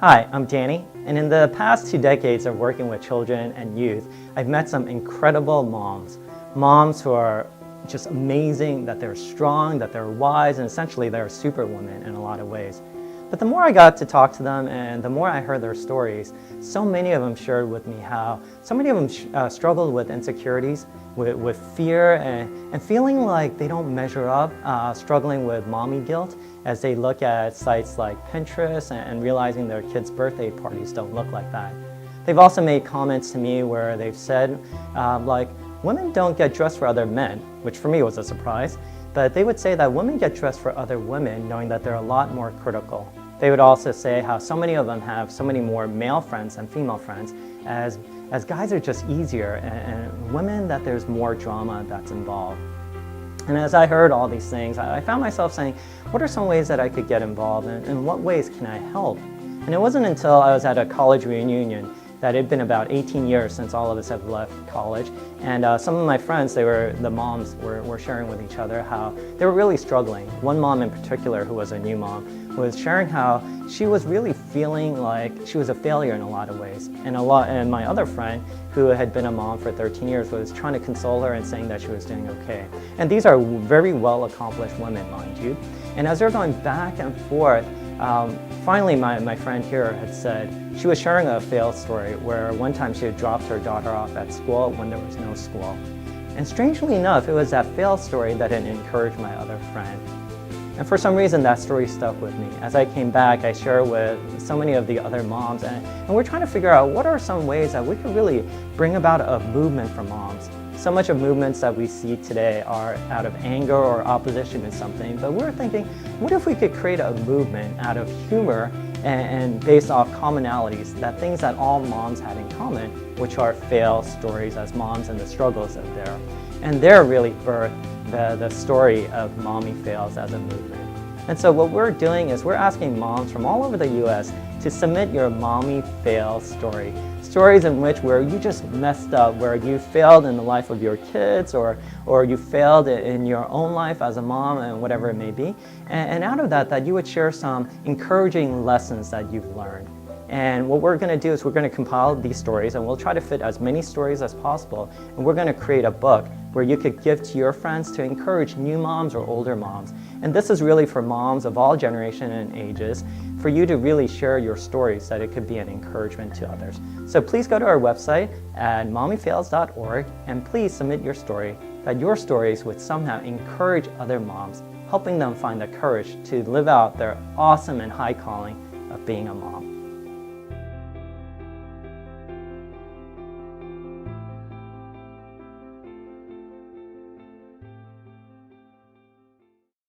Hi, I'm Danny, and in the past 2 decades of working with children and youth, I've met some incredible moms. Moms who are just amazing, that they're strong, that they're wise, and essentially they're superwomen in a lot of ways. But the more I got to talk to them and the more I heard their stories, so many of them shared with me how so many of them struggled with insecurities, with fear, and feeling like they don't measure up, struggling with mommy guilt as they look at sites like Pinterest and realizing their kids' birthday parties don't look like that. They've also made comments to me where they've said, like, women don't get dressed for other men, which for me was a surprise. But they would say that women get dressed for other women, knowing that they're a lot more critical. They would also say how so many of them have so many more male friends than female friends, as guys are just easier, and women that there's more drama that's involved. And as I heard all these things, I found myself saying, what are some ways that I could get involved, and in what ways can I help? And it wasn't until I was at a college reunion that it had been about 18 years since all of us have left college. And some of my friends, the moms, were sharing with each other how they were really struggling. One mom in particular, who was a new mom, was sharing how she was really feeling like she was a failure in a lot of ways. And my other friend, who had been a mom for 13 years, was trying to console her and saying that she was doing okay. And these are very well-accomplished women, mind you. And as they're going back and forth, finally my friend here had said, she was sharing a fail story where one time she had dropped her daughter off at school when there was no school. And strangely enough, it was that fail story that had encouraged my other friend. And for some reason, that story stuck with me. As I came back, I shared with so many of the other moms, and we're trying to figure out what are some ways that we could really bring about a movement for moms. So much of movements that we see today are out of anger or opposition to something, but we're thinking, what if we could create a movement out of humor and based off commonalities, that things that all moms had in common, which are fail stories as moms and the struggles that they're. And they're really birthed the story of Mommy Fails as a movement. And so what we're doing is we're asking moms from all over the US to submit your mommy fail story. Stories in where you just messed up, where you failed in the life of your kids or you failed in your own life as a mom and whatever it may be. And out of that you would share some encouraging lessons that you've learned. And what we're going to do is we're going to compile these stories, and we'll try to fit as many stories as possible. And we're going to create a book where you could give to your friends to encourage new moms or older moms. And this is really for moms of all generations and ages, for you to really share your stories so that it could be an encouragement to others. So please go to our website at mommyfails.org and please submit your story, that your stories would somehow encourage other moms, helping them find the courage to live out their awesome and high calling of being a mom.